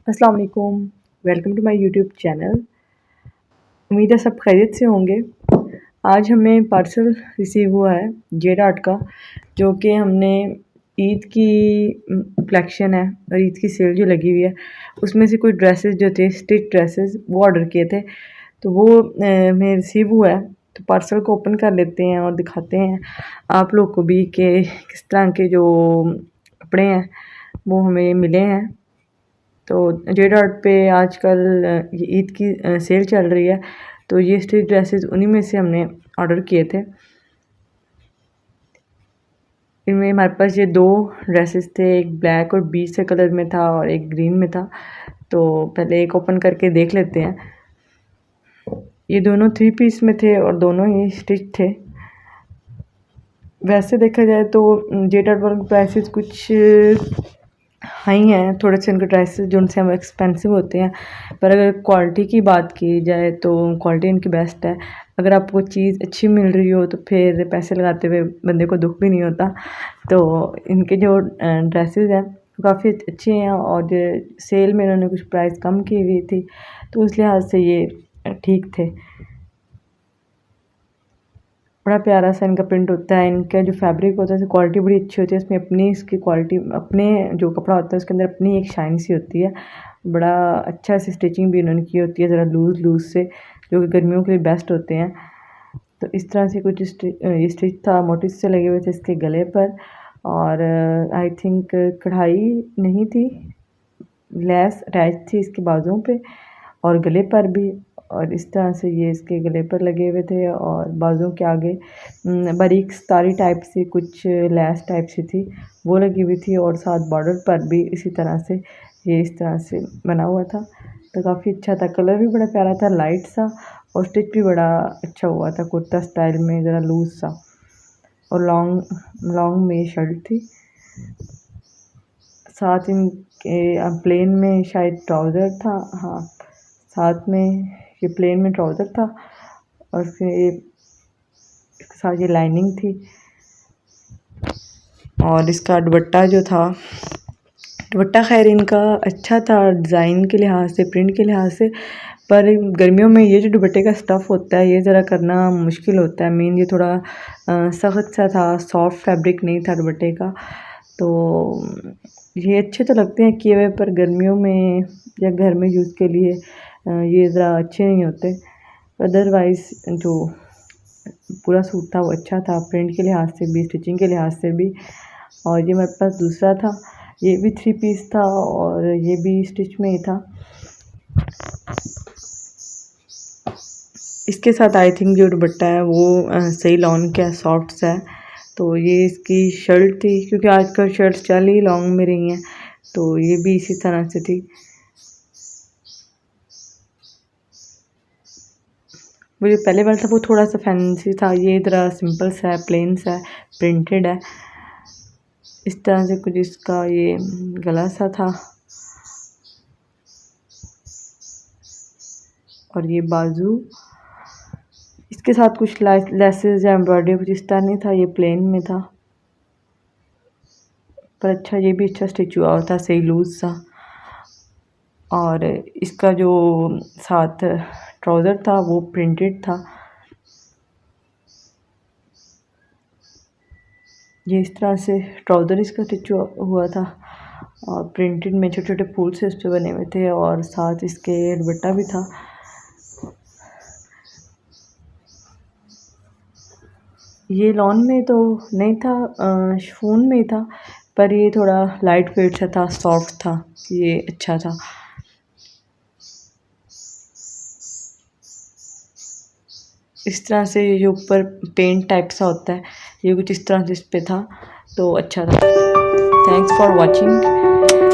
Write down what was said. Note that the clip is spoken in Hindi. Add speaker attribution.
Speaker 1: अस्सलाम वालेकुम। Welcome to my YouTube channel. उम्मीद है सब खैरियत से होंगे। आज हमें पार्सल रिसीव हुआ है जेड आर्ट का, जो कि हमने ईद की कलेक्शन है और ईद की सेल जो लगी हुई है उसमें से कुछ ड्रेसेस जो थे, स्टिच ड्रेसेस, वो ऑर्डर किए थे। तो वो हमें रिसीव हुआ है। तो पार्सल को ओपन कर लेते हैं और दिखाते हैं आप लोग को भी कि किस तरह के जो कपड़े हैं वो हमें मिले हैं। तो जे डॉट पे आजकल ये ईद की सेल चल रही है, तो ये स्टिच ड्रेसेस उन्हीं में से हमने ऑर्डर किए थे। इनमें हमारे पास ये 2 ड्रेसेस थे, एक ब्लैक और बीच से कलर में था और एक ग्रीन में था। तो पहले एक ओपन करके देख लेते हैं। ये दोनों 3 पीस में थे और दोनों ही स्टिच थे। वैसे देखा जाए तो जे डॉट वालों के प्राइसेस कुछ हाई हैं, थोड़े से इनके ड्रेसेस जो उनसे हम एक्सपेंसिव होते हैं, पर अगर क्वालिटी की बात की जाए तो क्वालिटी इनकी बेस्ट है। अगर आपको चीज़ अच्छी मिल रही हो तो फिर पैसे लगाते हुए बंदे को दुख भी नहीं होता। तो इनके जो ड्रेसेस हैं वो काफ़ी अच्छे हैं और सेल में इन्होंने कुछ प्राइस कम की हुई थी, तो उस लिहाज से ये ठीक थे। बड़ा प्यारा सा इनका प्रिंट होता है। इनका जो फैब्रिक होता है उसकी क्वालिटी बड़ी अच्छी होती है। इसमें अपनी इसकी क्वालिटी, अपने जो कपड़ा होता है उसके अंदर अपनी एक शाइन सी होती है। बड़ा अच्छा सी स्टिचिंग भी इन्होंने की होती है, ज़रा लूज़ से, जो कि गर्मियों के लिए बेस्ट होते हैं। तो इस तरह से कुछ ये स्टिच था, मोटिव से लगे हुए थे इसके गले पर। और आई थिंक कढ़ाई नहीं थी, लेस अटैच थी इसके बाजुओं पे और गले पर भी। और इस तरह से ये इसके गले पर लगे हुए थे और बाजुओं के आगे बारीक सितारी टाइप से कुछ लैस टाइप सी थी, वो लगी हुई थी। और साथ बॉर्डर पर भी इसी तरह से ये इस तरह से बना हुआ था। तो काफ़ी अच्छा था, कलर भी बड़ा प्यारा था, लाइट सा, और स्टिच भी बड़ा अच्छा हुआ था, कुर्ता स्टाइल में, ज़रा लूज़ सा। और लॉन्ग लॉन्ग में शर्ट थी। साथ इनके प्लेन में शायद ट्राउज़र था, हाँ, साथ में ये प्लेन में ट्राउज़र था और इसके साथ ये लाइनिंग थी। और इसका दुपट्टा जो था, दुपट्टा खैर इनका अच्छा था डिज़ाइन के लिहाज से, प्रिंट के लिहाज से, पर गर्मियों में ये जो दुपट्टे का स्टफ़ होता है ये ज़रा करना मुश्किल होता है। मेन ये थोड़ा सख्त सा था, सॉफ्ट फैब्रिक नहीं था दुपट्टे का। तो ये अच्छे तो लगते हैं किए हुए, पर गर्मियों में या घर में यूज़ के लिए ये ज़रा अच्छे नहीं होते। अदरवाइज़ जो पूरा सूट था वो अच्छा था, प्रिंट के लिहाज से भी, स्टिचिंग के लिहाज से भी। और ये मेरे पास दूसरा था, ये भी 3 पीस था और ये भी स्टिच में ही था। इसके साथ आई थिंक जो दुपट्टा है वो सही लॉन का सॉफ्ट सा है। तो ये इसकी शर्ट थी, क्योंकि आजकल शर्ट्स चल ही लॉन्ग में रही हैं, तो ये भी इसी तरह से थी। वो जो पहले वाला था वो थोड़ा सा फैंसी था, ये ज़रा सिंपल सा है, प्लेन सा है, प्रिंटेड है। इस तरह से कुछ इसका ये गला सा था और ये बाजू। इसके साथ कुछ लेसेस या एम्ब्रॉयडरी कुछ इस तरह नहीं था, ये प्लेन में था, पर अच्छा, ये भी अच्छा स्टिच हुआ था, सही लूज़ सा। और इसका जो साथ ट्राउज़र था वो प्रिंटेड था। ये इस तरह से ट्राउज़र इसका स्टिच हुआ था और प्रिंटेड में छोटे छोटे फूल से इस पर बने हुए थे, और साथ इसके दुपट्टा भी था। ये लॉन में तो नहीं था, शिफॉन में ही था, पर ये थोड़ा लाइट वेट सा था, सॉफ्ट था, ये अच्छा था। इस तरह से ये जो ऊपर पेंट टाइप सा होता है, ये कुछ इस तरह से इस पे था, तो अच्छा था। Thanks for watching.